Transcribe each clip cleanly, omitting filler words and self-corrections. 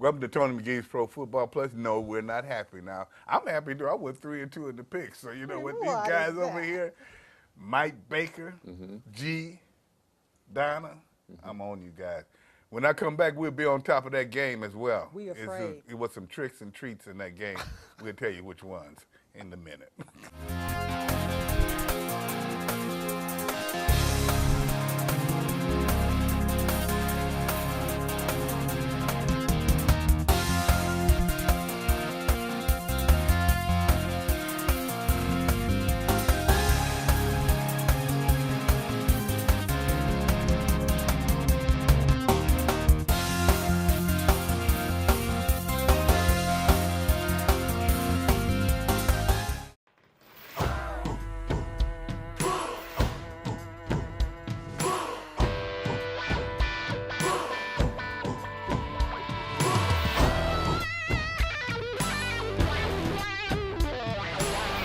Welcome to Tony McGee's Pro Football Plus. No, we're not happy now. I'm happy though. I went 3-2 in the picks. So you know what these guys over here, Mike Baker, G, Donna, I'm on you guys. When I come back, we'll be on top of that game as well. We afraid. It was some tricks and treats in that game. We'll tell you which ones in a minute.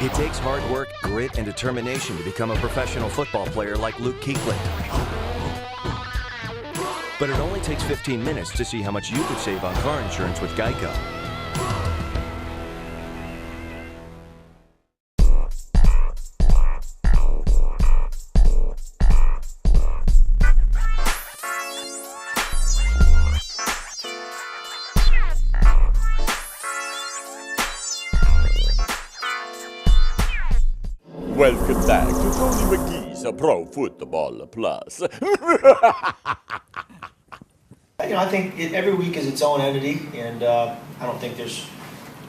It takes hard work, grit, and determination to become a professional football player like Luke Kuechly. But it only takes 15 minutes to see how much you could save on car insurance with Geico. Welcome back to Tony McGee's Pro Football Plus. I think every week is its own entity, and I don't think there's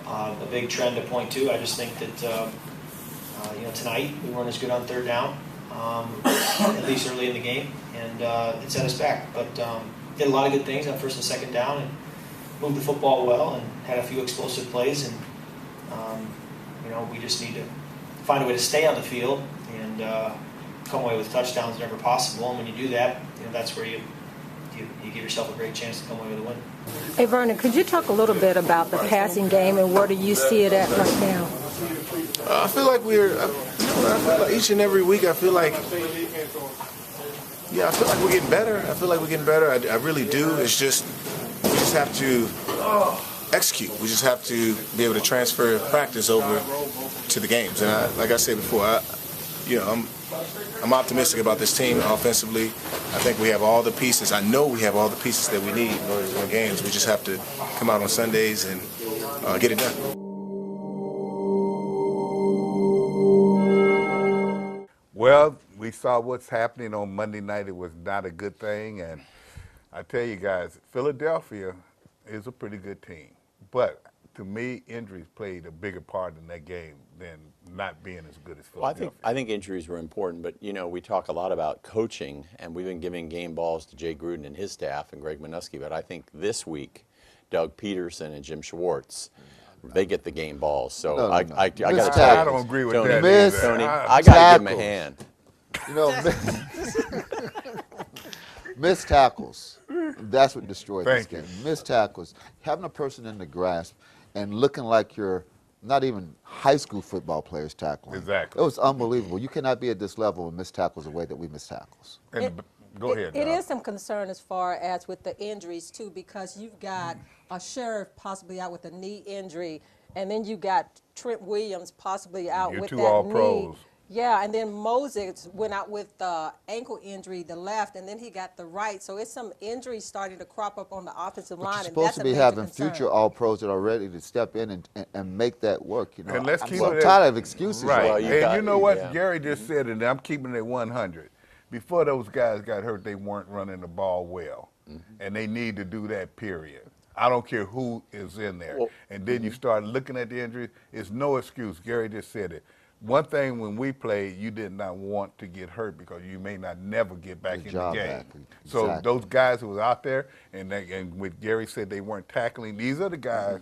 a big trend to point to. I just think that tonight we weren't as good on third down, at least early in the game, and it set us back. But did a lot of good things on first and second down, and moved the football well, and had a few explosive plays, and we just need to find a way to stay on the field and come away with touchdowns whenever possible. And when you do that, that's where you give yourself a great chance to come away with a win. Hey, Vernon, could you talk a little bit about the passing game and where do you see it at right now? I feel like each and every week I feel like we're getting better. I really do. It's just we just have to execute. We just have to be able to transfer practice over to the games. And like I said before, I'm optimistic about this team offensively. I think we have all the pieces. I know we have all the pieces that we need in order to win games. We just have to come out on Sundays and get it done. Well, we saw what's happening on Monday night. It was not a good thing. And I tell you guys, Philadelphia is a pretty good team. But to me, injuries played a bigger part in that game than not being as good as Philadelphia. Well, I think injuries were important, but we talk a lot about coaching, and we've been giving game balls to Jay Gruden and his staff and Greg Minuski. But I think this week, Doug Peterson and Jim Schwartz, they get the game balls. So I got to tell you, I don't agree with Tony, that. Tony, I got to give him a hand. Missed tackles. That's what destroyed this Thank you. game. Missed tackles. Having a person in the grasp and looking like you're not even high school football players tackling. Exactly. It was unbelievable. You cannot be at this level and miss tackles the way that we miss tackles. Go ahead. It Donna. is some concern as far as with the injuries, too, because you've got a Sheriff possibly out with a knee injury, and then you got Trent Williams possibly out You're with two that All-Pros. knee. Yeah, and then Moses went out with the ankle injury, the left, and then he got the right. So it's some injuries starting to crop up on the offensive line. You're and supposed that's to a be major having concern. future All-Pros that are ready to step in and make that work. And let's keep I'm it tired of excuses. Right. Well, And you know what? yeah. Gary just said it, and I'm keeping it 100. Before those guys got hurt, they weren't running the ball well. And they need to do that, period. I don't care who is in there. Well, and then you start looking at the injuries. It's no excuse. Gary just said it. One thing when we played, you did not want to get hurt because you may not never get back in the game. So Exactly. those guys who was out there, and what Gary said they weren't tackling, these are the guys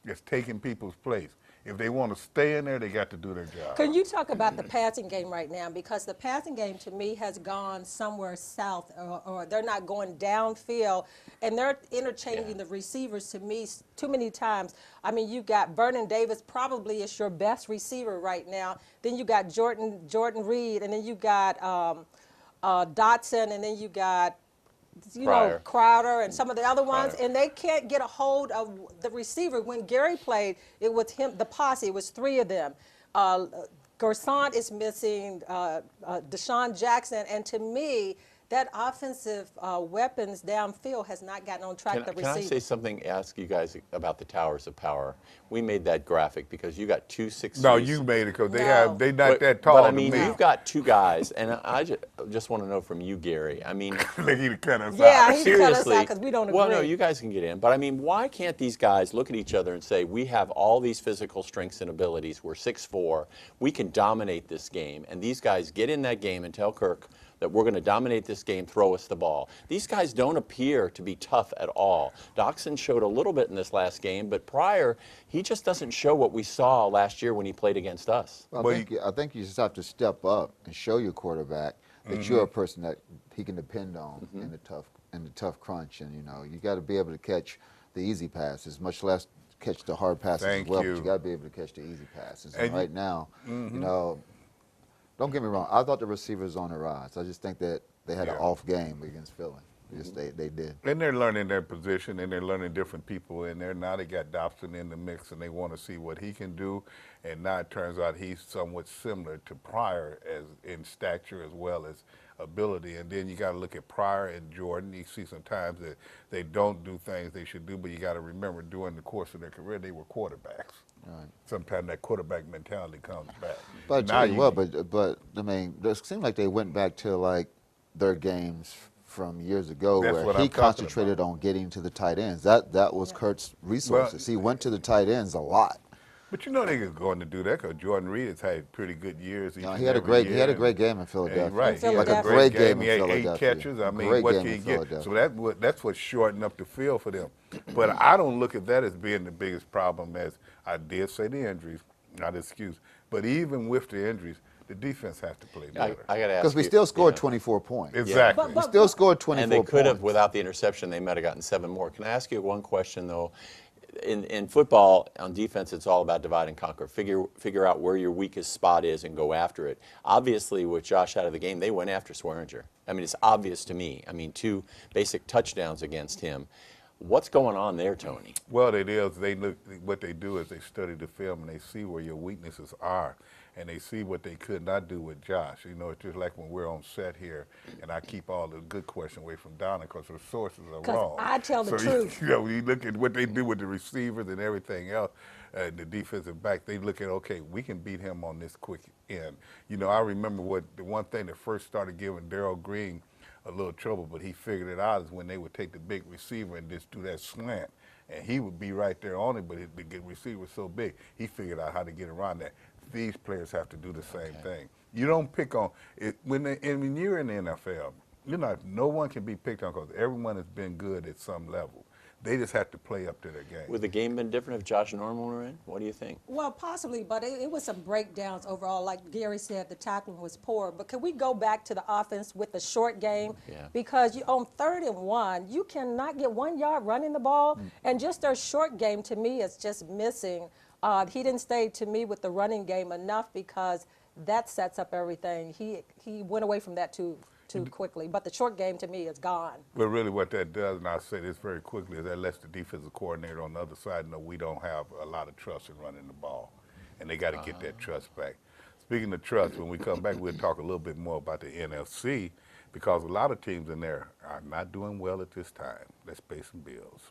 that's taking people's place. If they want to stay in there, they got to do their job. Can you talk about the passing game right now? Because the passing game, to me, has gone somewhere south, or they're not going downfield, and they're interchanging the receivers, to me, too many times. I mean, you got Vernon Davis probably is your best receiver right now. Then you got Jordan Reed, and then you got Dotson, and then you got Crowder and some of the other ones, Crowder. and they can't get a hold of the receiver. When Gary played, it was him, the posse. It was three of them. Gerson is missing, Deshaun Jackson, and to me, that offensive weapons downfield has not gotten on track. Can I say something, ask you guys about the towers of power? We made that graphic because you got 2 6'3". No, you made it because they not that tall. But I mean, to me. you've got two guys, and I just want to know from you, Gary. I mean, Like he'd cut us Yeah, out. he seriously. cut us out because we don't agree. Well, no, you guys can get in, but I mean, why can't these guys look at each other and say, we have all these physical strengths and abilities. We're 6'4". We can dominate this game, and these guys get in that game and tell Kirk that we're going to dominate this game, throw us the ball. These guys don't appear to be tough at all. Doxson showed a little bit in this last game, but prior, he just doesn't show what we saw last year when he played against us. Well, I think you just have to step up and show your quarterback that you're a person that he can depend on in the tough crunch, and you got to be able to catch the easy passes, much less catch the hard passes as well. But you got to be able to catch the easy passes. And right now, don't get me wrong. I thought the receivers on the rise. I just think that they had an off game against Philly. They did. And they're learning their position, and they're learning different people in there. Now they got Dobson in the mix, and they want to see what he can do. And now it turns out he's somewhat similar to Pryor as in stature as well as ability. And then you got to look at Pryor and Jordan. You see sometimes that they don't do things they should do, but you got to remember during the course of their career they were quarterbacks. Right. Sometimes that quarterback mentality comes back. But I tell you what, but I mean, it seemed like they went back to like their games from years ago where he concentrated on getting to the tight ends. That was Kurt's resources. He went to the tight ends a lot. But they was going to do that because Jordan Reed has had pretty good years. He had a great game in Philadelphia. Right, like a great game in Philadelphia. He had 8 catches. I mean, what can he get? So that's what shortened up the field for them. But I don't look at that as being the biggest problem. As I did say, the injuries, not excuse. But even with the injuries, the defense has to play better. I got to ask because we still scored 24 points. Exactly. We still scored 24 points. And they could have, without the interception, they might have gotten 7 more. Can I ask you one question, though? In football, on defense, it's all about divide and conquer. Figure out where your weakest spot is and go after it. Obviously, with Josh out of the game, they went after Swearinger. I mean, it's obvious to me. I mean, 2 basic touchdowns against him. What's going on there, Tony? Well, it is. What they do is they study the film and they see where your weaknesses are, and they see what they could not do with Josh. It's just like when we're on set here, and I keep all the good questions away from Donna because her sources are wrong. I tell the truth. You look at what they do with the receivers and everything else, the defensive back. They look at, okay, we can beat him on this quick end. I remember the one thing that first started giving Darryl Green a little trouble, but he figured it out, is when they would take the big receiver and just do that slant, and he would be right there on it, but the receiver was so big, he figured out how to get around that. These players have to do the same thing. You don't pick on it when you're in the NFL. No one can be picked on because everyone has been good at some level. They just have to play up to their game. Would the game been different if Josh Norman were in? What do you think? Well, possibly, but it was some breakdowns overall. Like Gary said, the tackling was poor. But can we go back to the offense with the short game? Yeah. Because on 3rd and 1, you cannot get 1 yard running the ball. And just their short game, to me, is just missing. He didn't stay, to me, with the running game enough because that sets up everything. He went away from that too quickly. But the short game, to me, is gone. But really what that does, and I'll say this very quickly, is that lets the defensive coordinator on the other side know we don't have a lot of trust in running the ball. And they got to get that trust back. Speaking of trust, when we come back, we'll talk a little bit more about the NFC because a lot of teams in there are not doing well at this time. Let's pay some bills.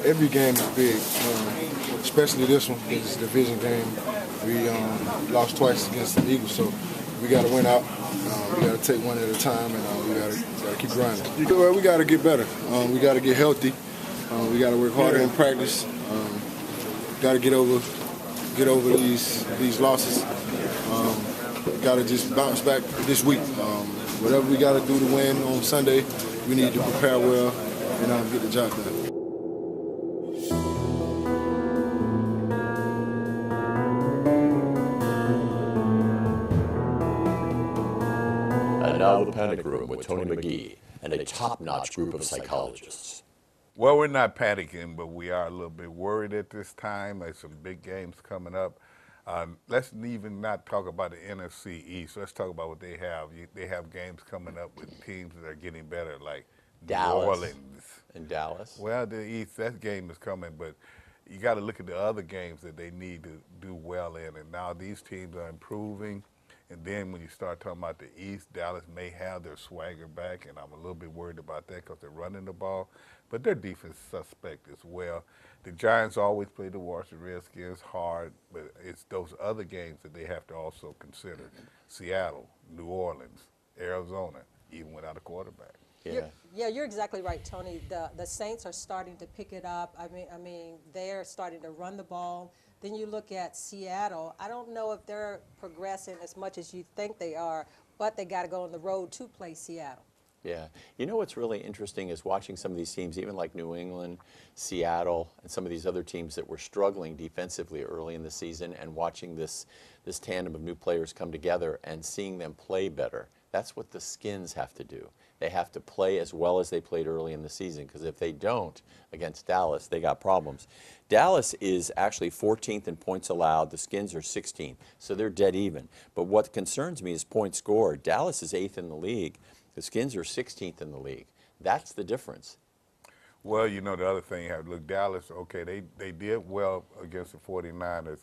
Every game is big, especially this one. It's a division game. We lost twice against the Eagles, so we got to win out. We got to take one at a time, and we got to keep grinding. Well, we got to get better. We got to get healthy. We got to work harder in practice. Got to get over these losses. Got to just bounce back this week. Whatever we got to do to win on Sunday, we need to prepare well and get the job done. And now the Panic Room with Tony McGee and a top-notch group of psychologists. Well, we're not panicking, but we are a little bit worried at this time. There's some big games coming up. Let's even not talk about the NFC East. Let's talk about what they have. They have games coming up with teams that are getting better, like Dallas. New Orleans. And Dallas. Well, the East, that game is coming, but you got to look at the other games that they need to do well in. And now these teams are improving. And then when you start talking about the East, Dallas may have their swagger back, and I'm a little bit worried about that because they're running the ball. But their defense is suspect as well. The Giants always play the Washington Redskins hard, but it's those other games that they have to also consider. Seattle, New Orleans, Arizona, even without a quarterback. Yeah, you're exactly right, Tony. The Saints are starting to pick it up. I mean, they're starting to run the ball. Then you look at Seattle. I don't know if they're progressing as much as you think they are, but they got to go on the road to play Seattle. Yeah. You know what's really interesting is watching some of these teams, even like New England, Seattle, and some of these other teams that were struggling defensively early in the season, and watching this tandem of new players come together and seeing them play better. That's what the Skins have to do. They have to play as well as they played early in the season, because if they don't against Dallas, they got problems. Dallas is actually 14th in points allowed. The Skins are 16th, so they're dead even. But what concerns me is points scored. Dallas is 8th in the league. The Skins are 16th in the league. That's the difference. Well, you know, the other thing, look, Dallas, okay, they did well against the 49ers.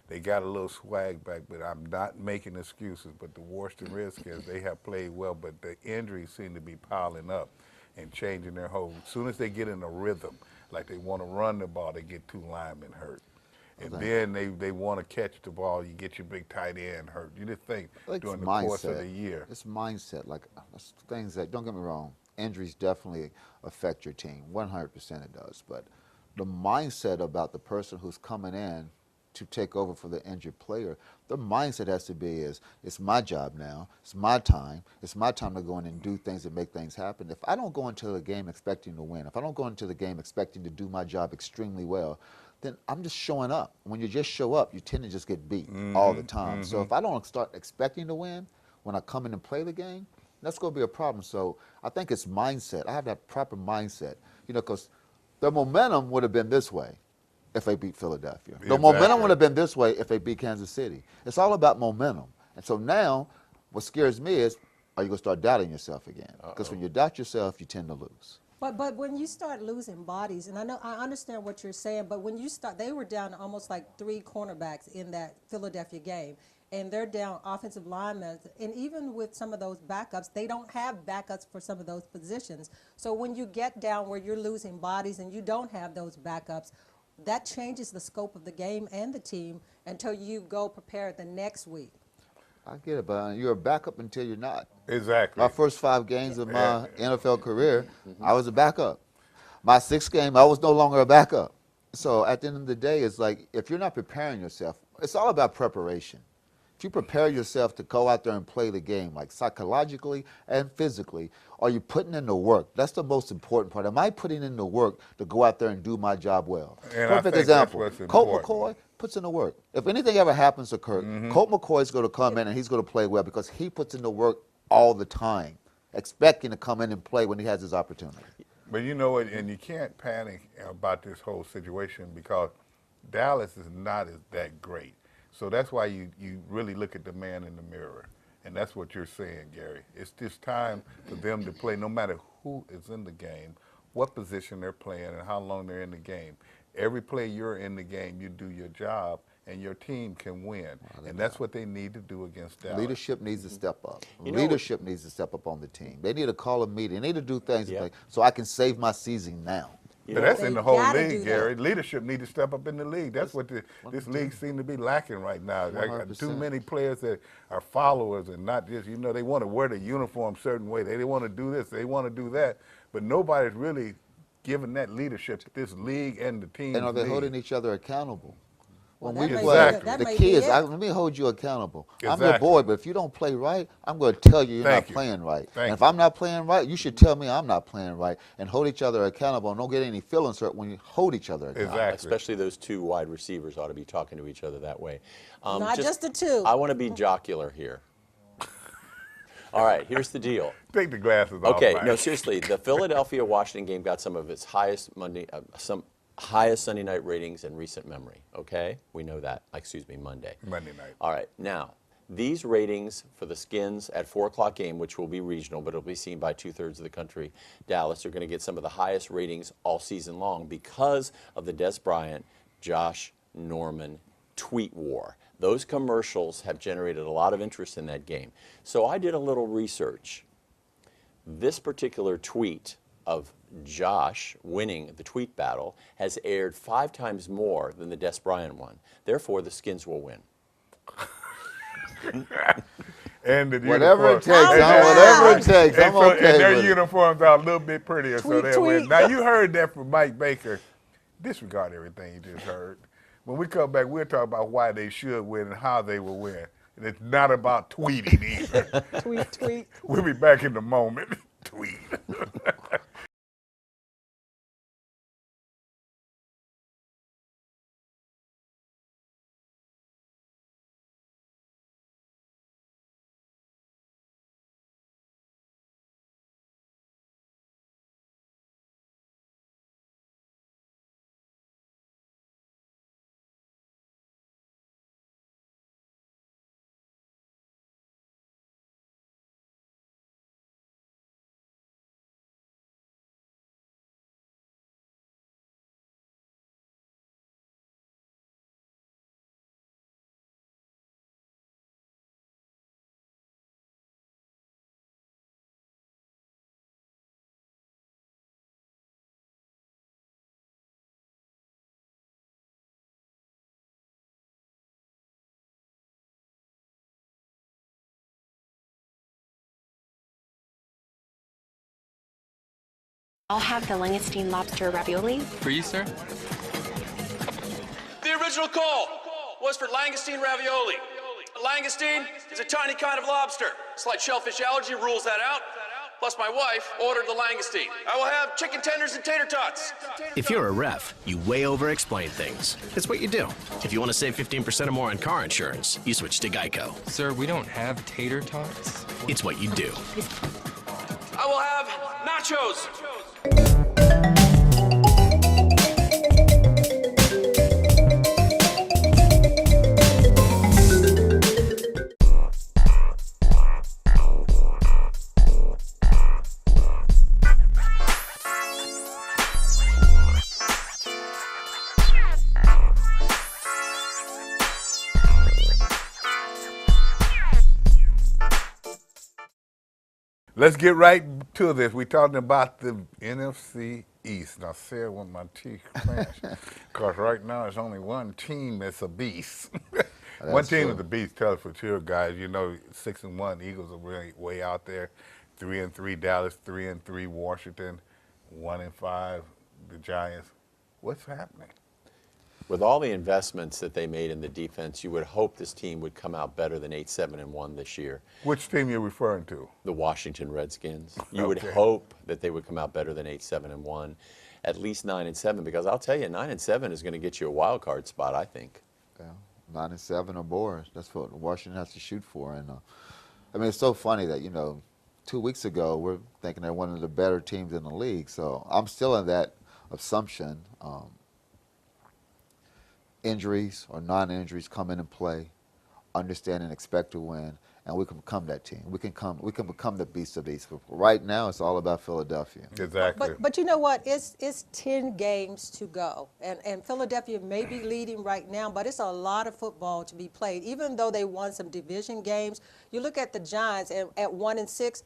They got a little swag back, but I'm not making excuses. But the Washington Redskins, they have played well, but the injuries seem to be piling up and changing their whole. As soon as they get in a rhythm, like they want to run the ball, they get 2 linemen hurt. And then they want to catch the ball, you get your big tight end hurt. You just think during the course of the year. It's mindset. Like, things that, don't get me wrong, injuries definitely affect your team. 100% it does. But the mindset about the person who's coming in to take over for the injured player, the mindset has to be is, it's my job now, it's my time to go in and do things and make things happen. If I don't go into the game expecting to win, if I don't go into the game expecting to do my job extremely well, then I'm just showing up. When you just show up, you tend to just get beat all the time. So if I don't start expecting to win when I come in and play the game, that's going to be a problem. So I think it's mindset. I have that proper mindset, you know, because the momentum would have been this way if they beat Philadelphia. Exactly. The momentum would have been this way if they beat Kansas City. It's all about momentum. And so now what scares me is, are you going to start doubting yourself again? Because when you doubt yourself, you tend to lose. But when you start losing bodies, and I understand what you're saying, but when you start, they were down almost like 3 cornerbacks in that Philadelphia game, and they're down offensive linemen, and even with some of those backups, they don't have backups for some of those positions. So when you get down where you're losing bodies and you don't have those backups, that changes the scope of the game and the team until you go prepare the next week. I get it, but you're a backup until you're not. Exactly. My first 5 games of my NFL career, I was a backup. My 6th game, I was no longer a backup. So at the end of the day, it's like, if you're not preparing yourself, it's all about preparation. If you prepare yourself to go out there and play the game, like psychologically and physically, are you putting in the work? That's the most important part. Am I putting in the work to go out there and do my job well? And Perfect example. Colt McCoy puts in the work. If anything ever happens to Kirk, Colt McCoy is going to come in and he's going to play well because he puts in the work all the time, expecting to come in and play when he has his opportunity. But you know what, and you can't panic about this whole situation because Dallas is not that great. So that's why you really look at the man in the mirror. And that's what you're saying, Gary. It's just time for them to play, no matter who is in the game, what position they're playing, and how long they're in the game. Every play you're in the game, you do your job, and your team can win. And that's what they need to do against Dallas. Leadership needs to step up. Leadership needs to step up on the team. They need to call a meeting. They need to do things like, so I can save my season now. But that's They in the whole gotta do league, that. Gary. Leadership need to step up in the league. That's what this league seems to be lacking right now. Like, 100%. too many players that are followers and not just, they want to wear the uniform a certain way. They want to do this, they want to do that. But nobody's really giving that leadership to this league and the team. And are they holding each other accountable? Well, When we that may play, be- that the may key be is, it. let me hold you accountable. I'm your Exactly. boy, but if you don't play right, I'm going to tell you you're Thank not you. playing right. Thank And if you. I'm not playing right, you should tell me I'm not playing right and hold each other accountable. And don't get any feelings hurt when you hold each other accountable. Exactly. Especially those two wide receivers ought to be talking to each other that way. Not just the two. I want to be jocular here. All right, here's the deal. Take the glasses off. Okay, Mike. no, seriously, the Philadelphia-Washington game got some of its highest Sunday night ratings in recent memory. Okay, we know that. Excuse me, Monday. Monday night. All right, now these ratings for the Skins at 4 o'clock game, which will be regional, but it'll be seen by 2/3 of the country. Dallas are going to get some of the highest ratings all season long because of the Des Bryant, Josh Norman tweet war. Those commercials have generated a lot of interest in that game. So I did a little research. This particular tweet of Josh winning the tweet battle has aired 5 times more than the Des Bryant one. Therefore, the Skins will win. And the Whatever it uniform- takes, Oh, wow. whatever it takes, And I'm so- okay and their with it. uniforms are a little bit prettier, so Tweet, they win. tweet. Now, you heard that from Mike Baker. Disregard everything you just heard. When we come back, we'll talk about why they should win and how they will win. And it's not about tweeting either. Tweet, tweet. We'll be back in a moment. Tweet. I'll have the langoustine lobster ravioli. For you, sir? The original call was for langoustine ravioli. A langoustine is a tiny kind of lobster. Slight shellfish allergy rules that out. Plus, my wife ordered the langoustine. I will have chicken tenders and tater tots. If you're a ref, you way over-explain things. It's what you do. If you want to save 15% or more on car insurance, you switch to Geico. Sir, we don't have tater tots. It's what you do. I will have nachos. Let's get right to this. We're talking about the NFC East. Now, Sarah want my teeth clenched because right now it's only one team that's a beast. One team true. is a beast. Tell us for sure, guys. 6-1 Eagles are really way out there. 3-3 Dallas, 3-3 Washington, 1-5 the Giants. What's happening? With all the investments that they made in the defense, you would hope this team would come out better than 8-7-1 this year. Which team you're referring to? The Washington Redskins. You would Okay. hope that they would come out better than 8-7-1, at least 9-7, because I'll tell you, 9-7 is going to get you a wild card spot, I think. Yeah, 9-7 or more. That's what Washington has to shoot for. And I mean, it's so funny that 2 weeks ago we're thinking they're one of the better teams in the league. So I'm still in that assumption. Injuries or non-injuries come in and play, understand and expect to win, and we can become that team. We can become the beast of the East. Right now, it's all about Philadelphia. Exactly. But you know what? It's 10 games to go, and Philadelphia may be leading right now, but it's a lot of football to be played. Even though they won some division games, you look at the Giants at 1-6.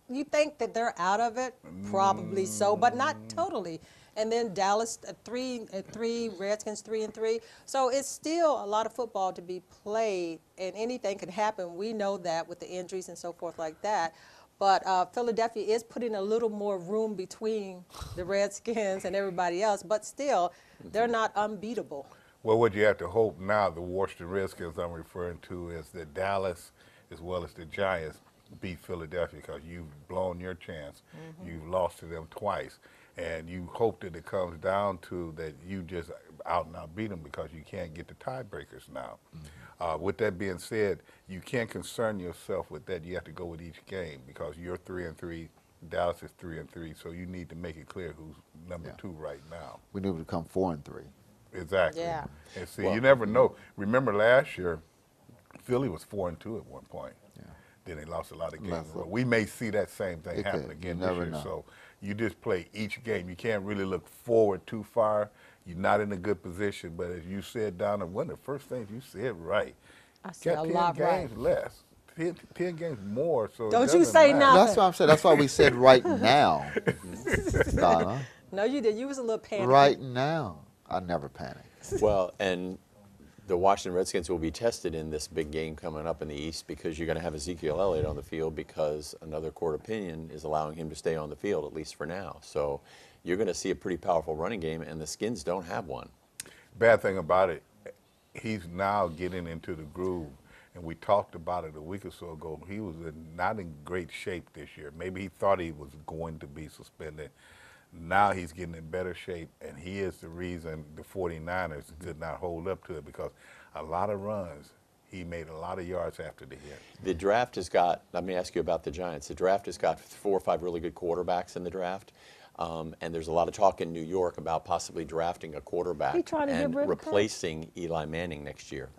You think that they're out of it? Probably so, but not totally. and then Dallas 3-3, Redskins 3-3. So it's still a lot of football to be played, and anything can happen. We know that with the injuries and so forth like that. But Philadelphia is putting a little more room between the Redskins and everybody else, but still, they're not unbeatable. Well, what you have to hope now, the Washington Redskins I'm referring to, is that Dallas, as well as the Giants, beat Philadelphia, because you've blown your chance. You've lost to them twice. And you hope that it comes down to that you just out and out beat them, because you can't get the tiebreakers now. With that being said, you can't concern yourself with that. You have to go with each game, because you're 3-3, Dallas is 3-3, so you need to make it clear who's number 2 right now. We need to become 4-3. Exactly. Yeah. And see, you never know. Remember last year, Philly was 4-2 at one point. Yeah. Then they lost a lot of games. Well, we may see that same thing happen again this year. So you just play each game. You can't really look forward too far. You're not in a good position. But as you said, Donna, one of the first things you said right. I said got a 10 lot games right. less. 10 games more. So Don't you say matter. nothing. That's what I'm saying. That's why we said right now, Donna. No, you did. You was a little panicky. Right now. I never panic. Well, and the Washington Redskins will be tested in this big game coming up in the East, because you're going to have Ezekiel Elliott on the field, because another court opinion is allowing him to stay on the field, at least for now. So you're going to see a pretty powerful running game, and the Skins don't have one. Bad thing about it, he's now getting into the groove. And we talked about it a week or so ago. He was not in great shape this year. Maybe he thought he was going to be suspended. Now he's getting in better shape, and he is the reason the 49ers did not hold up to it, because a lot of runs, he made a lot of yards after the hit. The draft has got, let me ask you about the Giants. The draft has got 4 or 5 really good quarterbacks in the draft. And there's a lot of talk in New York about possibly drafting a quarterback and replacing Eli Manning next year.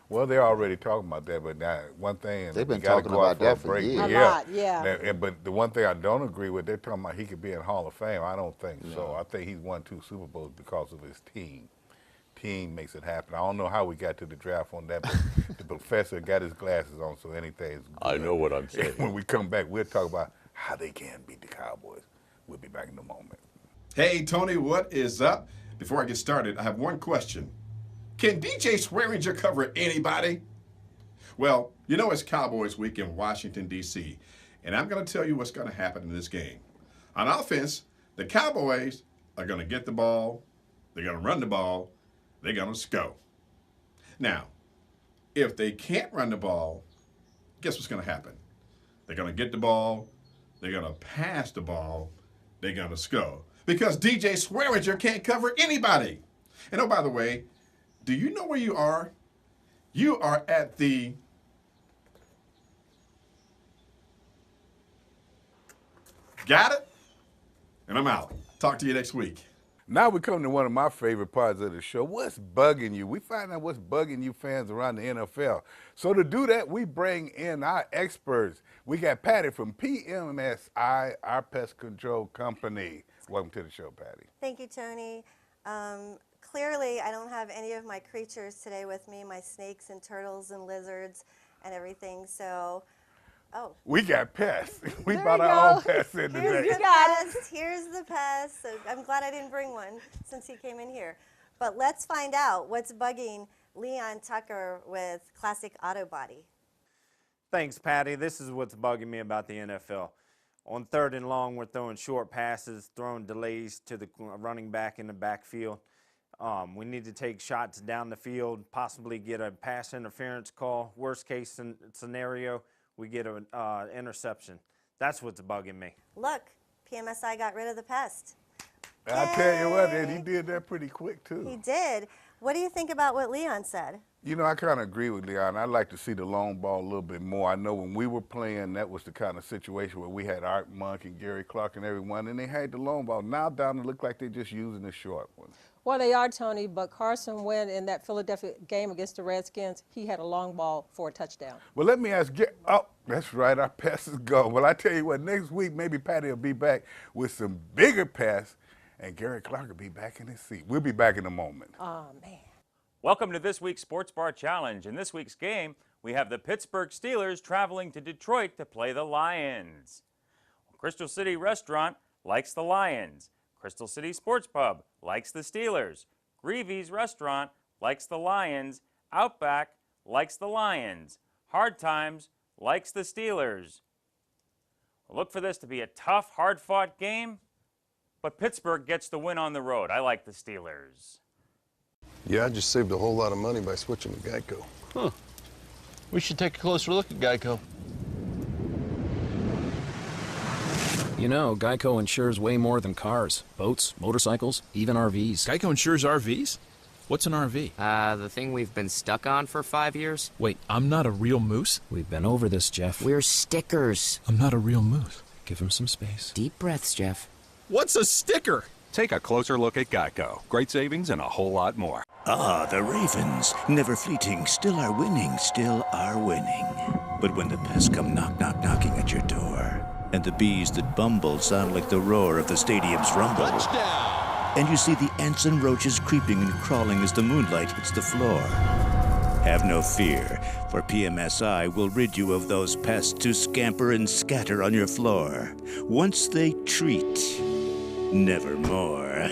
Well, they're already talking about that, but now one thing, they've been talking about that for years. A lot, yeah. But the one thing I don't agree with, they're talking about he could be in Hall of Fame. I don't think so. I think he's won 2 Super Bowls because of his team. Team makes it happen. I don't know how we got to the draft on that, but the professor got his glasses on, so anything is good. I know what I'm saying. When we come back, we'll talk about how they can beat the Cowboys. We'll be back in a moment. Hey, Tony, what is up? Before I get started, I have one question. Can DJ Swearinger cover anybody? Well, you know it's Cowboys week in Washington, D.C., and I'm going to tell you what's going to happen in this game. On offense, the Cowboys are going to get the ball, they're going to run the ball, they're going to score. Now, if they can't run the ball, guess what's going to happen? They're going to get the ball, they're going to pass the ball, they're going to score. Because DJ Swearinger can't cover anybody. And oh, by the way, do you know where you are? You are at the Got it? And I'm out. Talk to you next week. Now we come to one of my favorite parts of the show. What's bugging you? We find out what's bugging you fans around the NFL. So to do that, we bring in our experts. We got Patty from PMSI, our pest control company. Welcome to the show, Patty. Thank you, Tony. Clearly, I don't have any of my creatures today with me, my snakes and turtles and lizards and everything, so, We got pests. We There brought we our go. own pests in today. Here's the pest. So I'm glad I didn't bring one since he came in here. But let's find out what's bugging Leon Tucker with Classic Auto Body. Thanks, Patty. This is what's bugging me about the NFL. On 3rd and long, we're throwing short passes, throwing delays to the running back in the backfield. We need to take shots down the field, possibly get a pass interference call. Worst case scenario, we get an interception. That's what's bugging me. Look, PMSI got rid of the pest. I tell you what, and he did that pretty quick, too. He did. What do you think about what Leon said? You know, I kind of agree with Leon. I'd like to see the long ball a little bit more. I know when we were playing, that was the kind of situation where we had Art Monk and Gary Clark and everyone, and they had the long ball. Now down to look like they're just using the short one. Well, they are, Tony, but Carson went in that Philadelphia game against the Redskins. He had a long ball for a touchdown. Well, let me ask, oh, that's right, our pass is gone. Well, I tell you what, next week maybe Patty will be back with some bigger pass, and Gary Clark will be back in his seat. We'll be back in a moment. Oh, man. Welcome to this week's Sports Bar Challenge. In this week's game, we have the Pittsburgh Steelers traveling to Detroit to play the Lions. Crystal City Restaurant likes the Lions. Crystal City Sports Pub likes the Steelers. Greavy's Restaurant likes the Lions. Outback likes the Lions. Hard Times likes the Steelers. Look for this to be a tough, hard-fought game, but Pittsburgh gets the win on the road. I like the Steelers. Yeah, I just saved a whole lot of money by switching to Geico. Huh. We should take a closer look at Geico. You know, Geico insures way more than cars, boats, motorcycles, even RVs. Geico insures RVs? What's an RV? The thing we've been stuck on for 5 years. Wait, I'm not a real moose? We've been over this, Jeff. We're stickers. I'm not a real moose. Give him some space. Deep breaths, Jeff. What's a sticker? Take a closer look at Geico. Great savings and a whole lot more. Ah, the Ravens. Never fleeting, still are winning, still are winning. But when the pests come knocking at your door, and the bees that bumble sound like the roar of the stadium's rumble. Touchdown! And you see the ants and roaches creeping and crawling as the moonlight hits the floor. Have no fear, for PMSI will rid you of those pests to scamper and scatter on your floor. Once they treat, nevermore.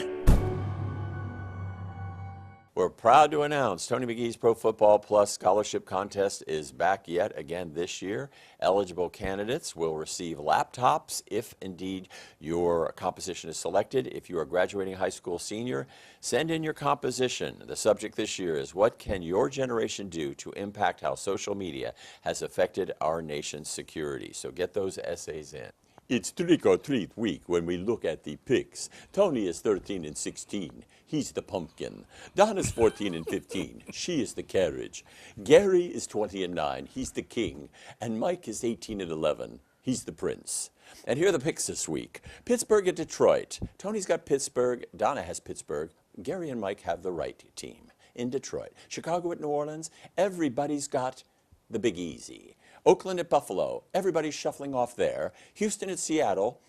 We're proud to announce Tony McGee's Pro Football Plus Scholarship Contest is back yet again this year. Eligible candidates will receive laptops if indeed your composition is selected. If you are a graduating high school senior, send in your composition. The subject this year is what can your generation do to impact how social media has affected our nation's security? So get those essays in. It's trick or treat week when we look at the picks. Tony is 13 and 16. He's the pumpkin. Donna's 14 and 15. She is the carriage. Gary is 20 and 9. He's the king. And Mike is 18 and 11. He's the prince. And here are the picks this week. Pittsburgh at Detroit. Tony's got Pittsburgh. Donna has Pittsburgh. Gary and Mike have the right team in Detroit. Chicago at New Orleans. Everybody's got the Big Easy. Oakland at Buffalo. Everybody's shuffling off there. Houston at Seattle.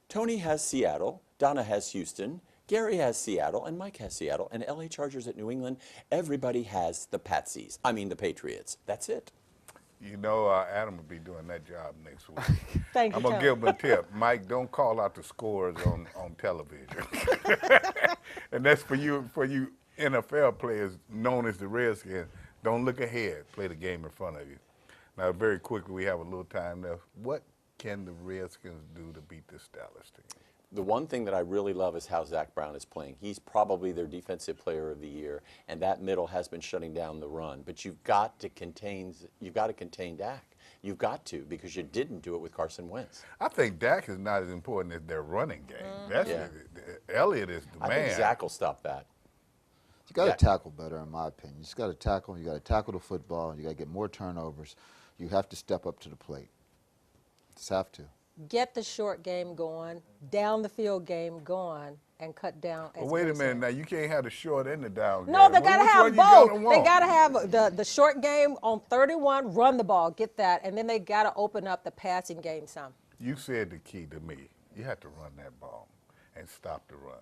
Tony has Seattle. Donna has Houston. Gary has Seattle, and Mike has Seattle, and LA Chargers at New England. Everybody has the Patsies. I mean the Patriots. That's it. You know, Adam will be doing that job next week. Thank you, I'm going to give him a tip. Mike, don't call out the scores on television. And that's for you NFL players known as the Redskins. Don't look ahead. Play the game in front of you. Now, very quickly, we have a little time left. What can the Redskins do to beat this Dallas team? The one thing that I really love is how Zach Brown is playing. He's probably their defensive player of the year, and that middle has been shutting down the run. But you've got to contain Dak. You've got to, because you didn't do it with Carson Wentz. I think Dak is not as important as their running game. That's Elliott is the man. I think Zach will stop that. You got to tackle better, in my opinion. You just got to tackle. You got to tackle the football. You got to get more turnovers. You have to step up to the plate. Just have to. Get the short game going, down the field game going, and cut down. Well, wait a minute now. You can't have the short and the down game. No, they got to have both. They got to have the short game on 31, run the ball, get that, and then they got to open up the passing game some. You said the key to me. You have to run that ball and stop the run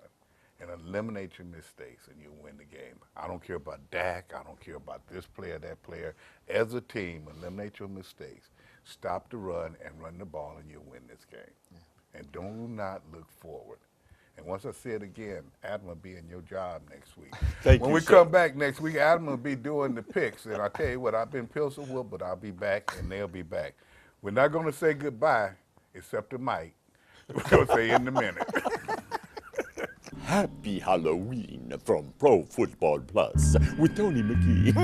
and eliminate your mistakes, and you win the game. I don't care about Dak. I don't care about this player, that player. As a team, eliminate your mistakes. Stop the run and run the ball, and you'll win this game. Yeah. And do not look forward. And once I say it again, Adam will be in your job next week. When we come back next week, Adam will be doing the picks. And I tell you what, I've been Pilsen Whoop, but I'll be back, and they'll be back. We're not going to say goodbye, except to Mike. We're going to say in a minute. Happy Halloween from Pro Football Plus with Tony McGee.